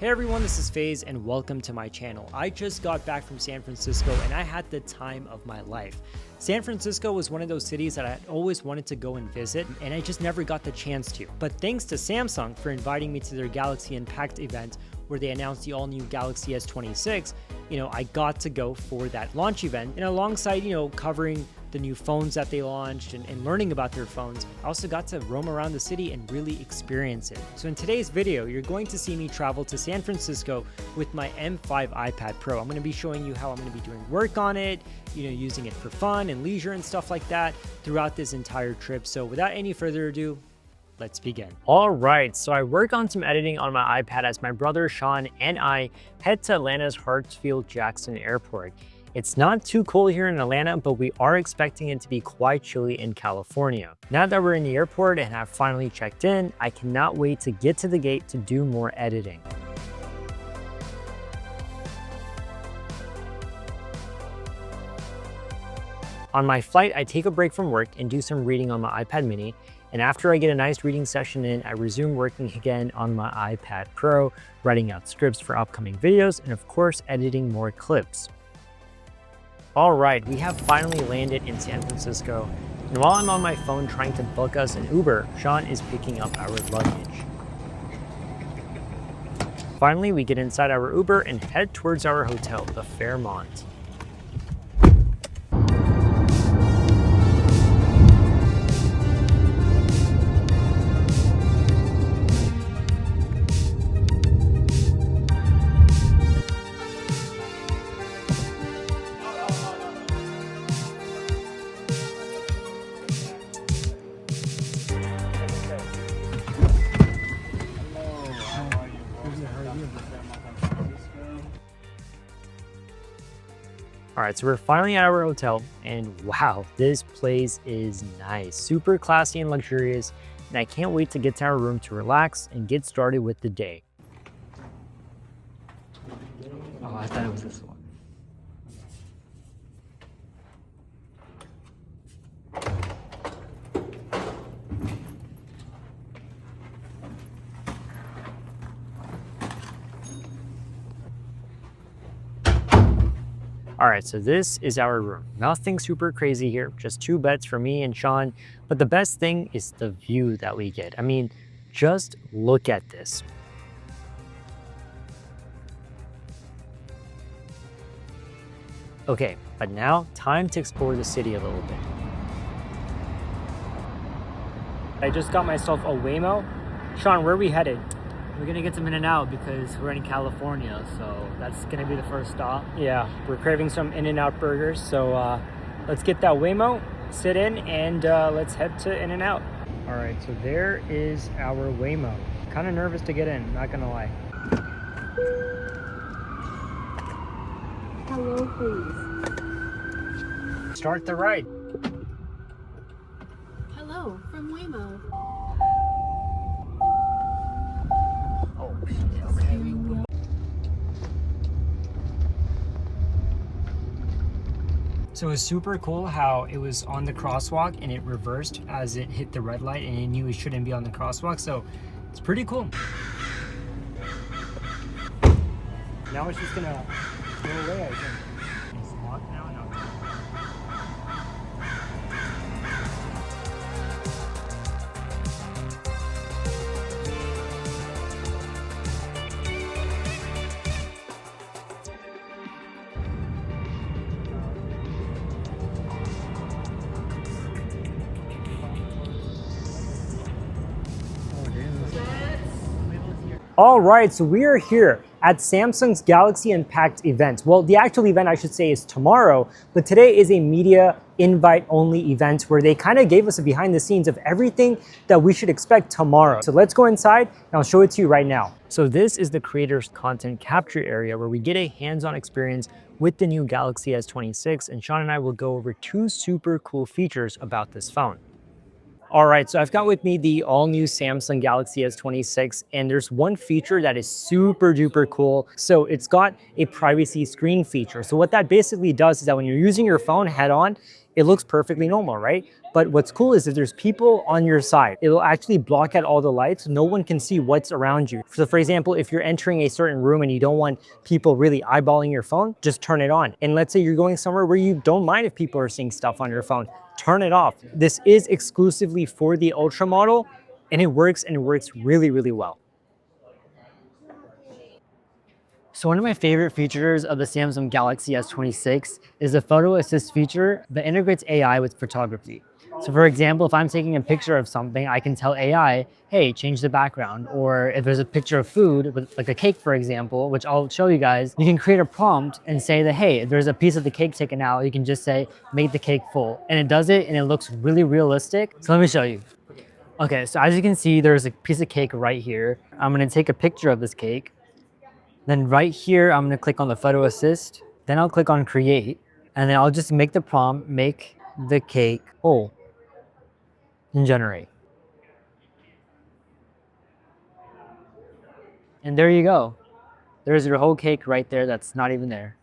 Hey everyone, this is FaZe and welcome to my channel. I just got back from San Francisco and I had the time of my life. San Francisco was one of those cities that I had always wanted to go and visit and I just never got the chance to. But thanks to Samsung for inviting me to their Galaxy Unpacked event where they announced the all-new Galaxy S26, I got to go for that launch event. And alongside, covering the new phones that they launched and learning about their phones, I also got to roam around the city and really experience it. So in today's video, you're going to see me travel to San Francisco with my M5 iPad Pro. I'm going to be showing you how I'm going to be doing work on it, using it for fun and leisure and stuff like that throughout this entire trip. So without any further ado, let's begin. All right, so I work on some editing on my iPad as my brother Sean and I head to Atlanta's Hartsfield-Jackson Airport. It's not too cold here in Atlanta, but we are expecting it to be quite chilly in California. Now that we're in the airport and have finally checked in, I cannot wait to get to the gate to do more editing. On my flight, I take a break from work and do some reading on my iPad mini. And after I get a nice reading session in, I resume working again on my iPad Pro, writing out scripts for upcoming videos, and of course, editing more clips. All right, we have finally landed in San Francisco. And while I'm on my phone trying to book us an Uber, Sean is picking up our luggage. Finally, we get inside our Uber and head towards our hotel, the Fairmont. All right, so we're finally at our hotel and wow, this place is nice, super classy and luxurious. And I can't wait to get to our room to relax and get started with the day. Oh, I thought it was this one. All right, so this is our room. Nothing super crazy here, just two beds for me and Sean. But the best thing is the view that we get. I mean, just look at this. Okay, but now time to explore the city a little bit. I just got myself a Waymo. Sean, where are we headed? We're gonna get some In-N-Out because we're in California, so that's gonna be the first stop. Yeah, we're craving some In-N-Out burgers, so let's get that Waymo, sit in, and let's head to In-N-Out. All right, so there is our Waymo. Kind of nervous to get in, not gonna lie. Hello, please. Start the ride. Hello, from Waymo. So it was super cool how it was on the crosswalk and it reversed as it hit the red light and it knew it shouldn't be on the crosswalk. So it's pretty cool. Now it's just gonna go away, I think. It's locked now? No. All right, so we are here at Samsung's Galaxy Unpacked event. Well, the actual event, I should say, is tomorrow, but today is a media invite-only event where they kind of gave us a behind the scenes of everything that we should expect tomorrow. So let's go inside and I'll show it to you right now. So this is the creators content capture area where we get a hands-on experience with the new Galaxy S26, and Sean and I will go over two super cool features about this phone. All right, so I've got with me the all-new Samsung Galaxy S26, and there's one feature that is super duper cool. So it's got a privacy screen feature. So what that basically does is that when you're using your phone head on, it looks perfectly normal, right? But what's cool is if there's people on your side, it'll actually block out all the lights. No one can see what's around you. So for example, if you're entering a certain room and you don't want people really eyeballing your phone, just turn it on. And let's say you're going somewhere where you don't mind if people are seeing stuff on your phone, turn it off. This is exclusively for the Ultra model, and it works really, really well. So one of my favorite features of the Samsung Galaxy S26 is the photo assist feature that integrates AI with photography. So for example, if I'm taking a picture of something, I can tell AI, hey, change the background. Or if there's a picture of food, like a cake, for example, which I'll show you guys, you can create a prompt and say that, hey, if there's a piece of the cake taken out, you can just say, make the cake full. And it does it, and it looks really realistic. So let me show you. Okay, so as you can see, there's a piece of cake right here. I'm gonna take a picture of this cake. Then right here, I'm gonna click on the photo assist. Then I'll click on create. And then I'll just make the prompt, make the cake whole. And generate. And there you go. There's your whole cake right there that's not even there.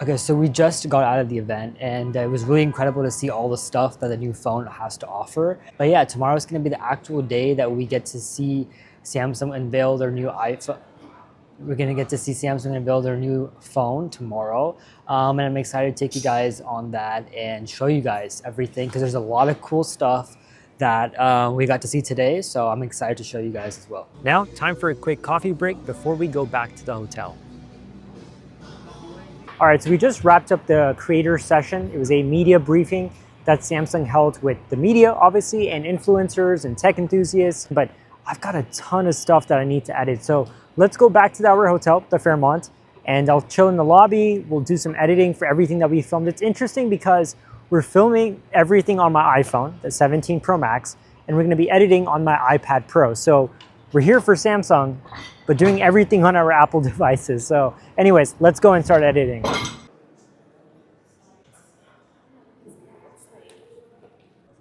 Okay, so we just got out of the event and it was really incredible to see all the stuff that the new phone has to offer. But yeah, tomorrow's gonna be the actual day that we get to see Samsung unveil their new iPhone. We're gonna get to see Samsung unveil their new phone tomorrow. And I'm excited to take you guys on that and show you guys everything because there's a lot of cool stuff that we got to see today. So I'm excited to show you guys as well. Now, time for a quick coffee break before we go back to the hotel. All right, so we just wrapped up the creator session. It was a media briefing that Samsung held with the media, obviously, and influencers and tech enthusiasts, but I've got a ton of stuff that I need to edit. So let's go back to our hotel, the Fairmont, and I'll chill in the lobby. We'll do some editing for everything that we filmed. It's interesting because we're filming everything on my iPhone, the 17 Pro Max, and we're gonna be editing on my iPad Pro. So we're here for Samsung, but doing everything on our Apple devices. So anyways, let's go and start editing.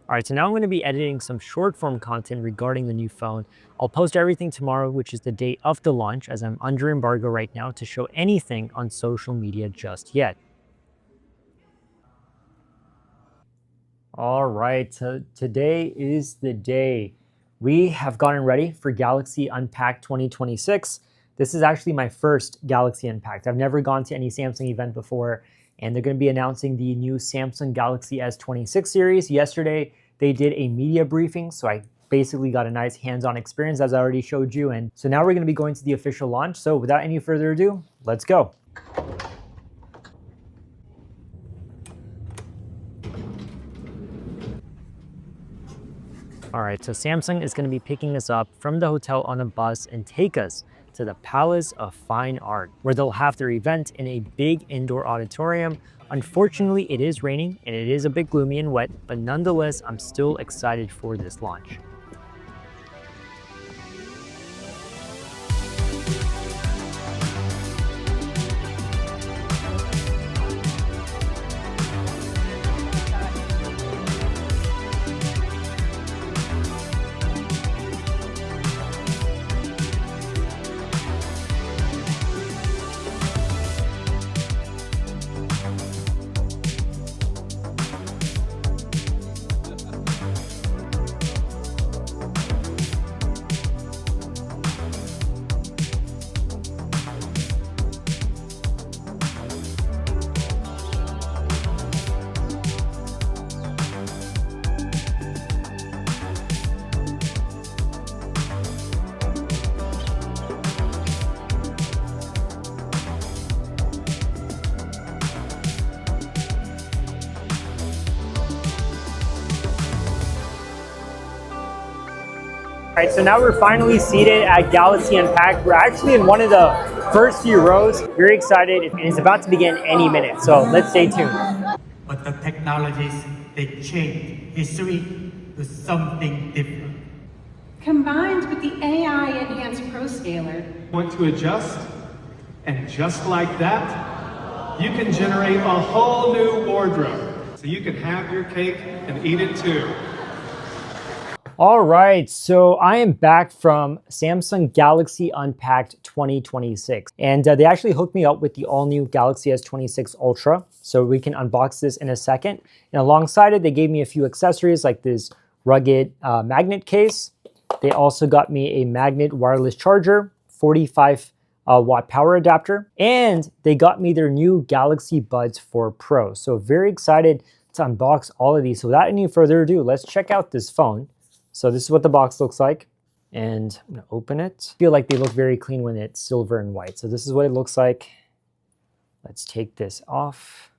All right, so now I'm gonna be editing some short form content regarding the new phone. I'll post everything tomorrow, which is the day of the launch, as I'm under embargo right now to show anything on social media just yet. All right, so today is the day. We have gotten ready for Galaxy Unpacked 2026. This is actually my first Galaxy Unpacked. I've never gone to any Samsung event before, and they're gonna be announcing the new Samsung Galaxy S26 series. Yesterday, they did a media briefing, so I basically got a nice hands-on experience as I already showed you. And so now we're gonna be going to the official launch. So without any further ado, let's go. All right, so Samsung is going to be picking us up from the hotel on a bus and take us to the Palace of Fine Art, where they'll have their event in a big indoor auditorium. Unfortunately, it is raining and it is a bit gloomy and wet, but nonetheless, I'm still excited for this launch. All right, so now we're finally seated at Galaxy Unpacked. We're actually in one of the first few rows. Very excited, and it's about to begin any minute, so let's stay tuned. But the technologies, they change history to something different. Combined with the AI-enhanced Pro Scaler, Want to adjust, and just like that, you can generate a whole new wardrobe. So you can have your cake and eat it too. All right, so I am back from Samsung Galaxy Unpacked 2026, and they actually hooked me up with the all-new Galaxy S26 Ultra, so we can unbox this in a second. And alongside it, they gave me a few accessories like this rugged magnet case. They also got me a magnet wireless charger, 45 watt power adapter, and they got me their new Galaxy Buds 4 Pro. So very excited to unbox all of these. So without any further ado, let's check out this phone. So this is what the box looks like, and I'm gonna open it. I feel like they look very clean when it's silver and white. So this is what it looks like. Let's take this off.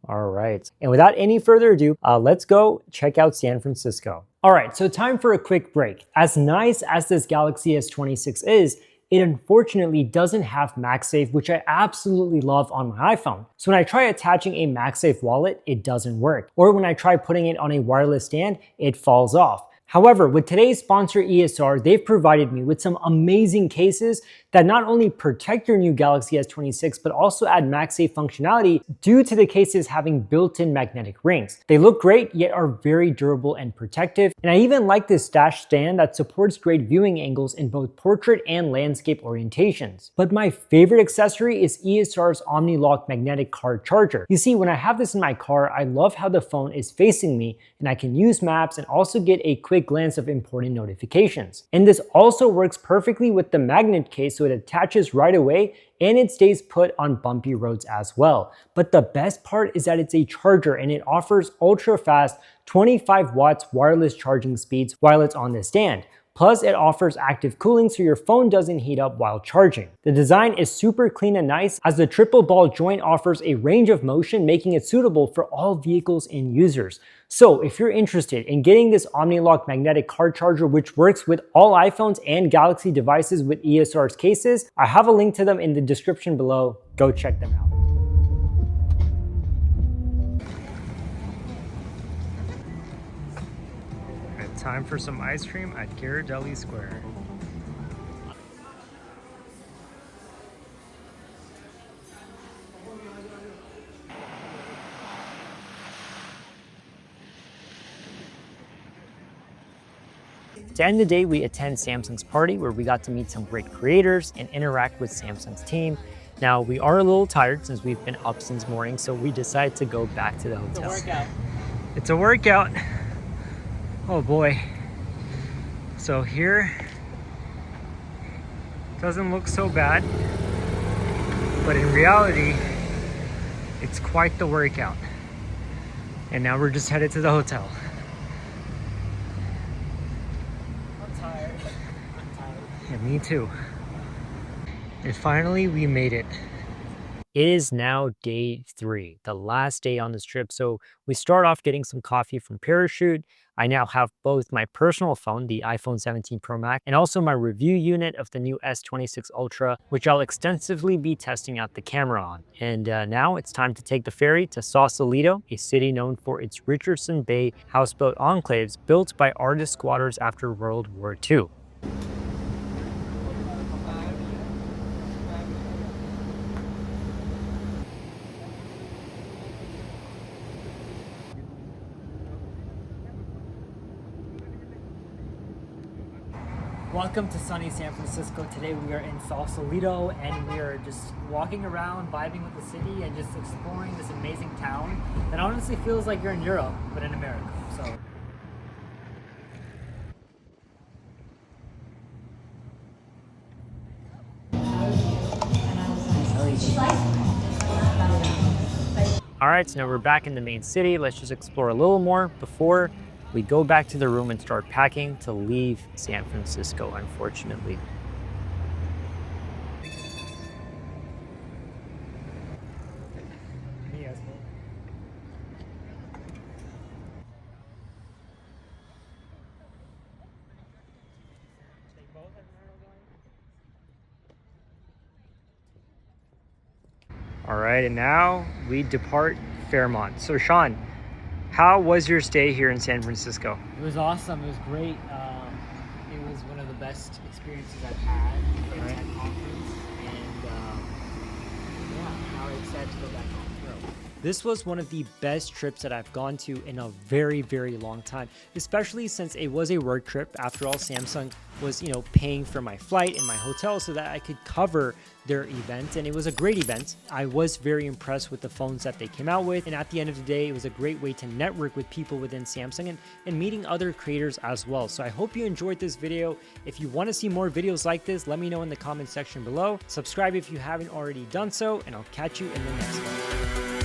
All right, and without any further ado, let's go check out San Francisco. All right, so time for a quick break. As nice as this Galaxy S26 is, it unfortunately doesn't have MagSafe, which I absolutely love on my iPhone. So when I try attaching a MagSafe wallet, it doesn't work. Or when I try putting it on a wireless stand, it falls off. However, with today's sponsor ESR, they've provided me with some amazing cases that not only protect your new Galaxy S26, but also add MagSafe functionality due to the cases having built-in magnetic rings. They look great, yet are very durable and protective. And I even like this dash stand that supports great viewing angles in both portrait and landscape orientations. But my favorite accessory is ESR's OmniLock magnetic car charger. You see, when I have this in my car, I love how the phone is facing me and I can use maps and also get a quick glance of important notifications. And this also works perfectly with the magnet case, so it attaches right away and it stays put on bumpy roads as well. But the best part is that it's a charger and it offers ultra fast 25 watts wireless charging speeds while it's on the stand. Plus, it offers active cooling so your phone doesn't heat up while charging. The design is super clean and nice, as the triple ball joint offers a range of motion, making it suitable for all vehicles and users. So if you're interested in getting this OmniLock magnetic car charger, which works with all iPhones and Galaxy devices with ESR's cases, I have a link to them in the description below. Go check them out. Time for some ice cream at Ghirardelli Square. To end the day, we attend Samsung's party where we got to meet some great creators and interact with Samsung's team. Now, we are a little tired since we've been up since morning, so we decided to go back to the hotel. It's a workout. It's a workout. Oh boy. So here, doesn't look so bad, but in reality, it's quite the workout. And now we're just headed to the hotel. I'm tired. Yeah, me too. And finally, we made it. It is now day 3, the last day on this trip. So we start off getting some coffee from Parachute. I now have both my personal phone, the iPhone 17 Pro Max, and also my review unit of the new S26 Ultra, which I'll extensively be testing out the camera on. And now it's time to take the ferry to Sausalito, a city known for its Richardson Bay houseboat enclaves built by artist squatters after World War II. Welcome to sunny San Francisco. Today we are in Sausalito and we are just walking around, vibing with the city and just exploring this amazing town that honestly feels like you're in Europe, but in America. So. All right, so now we're back in the main city. Let's just explore a little more before we go back to the room and start packing to leave San Francisco, unfortunately. All right, and now we depart Fairmont. So Sean, how was your stay here in San Francisco? It was awesome. It was great. It was one of the best experiences I've had in that conference, and yeah, now I'm excited to go back on the road. This was one of the best trips that I've gone to in a very, very long time, especially since it was a work trip. After all, Samsung was, paying for my flight and my hotel so that I could cover their event, and it was a great event. I was very impressed with the phones that they came out with, and at the end of the day, it was a great way to network with people within Samsung and meeting other creators as well. So I hope you enjoyed this video. If you want to see more videos like this, let me know in the comment section below. Subscribe if you haven't already done so, and I'll catch you in the next one.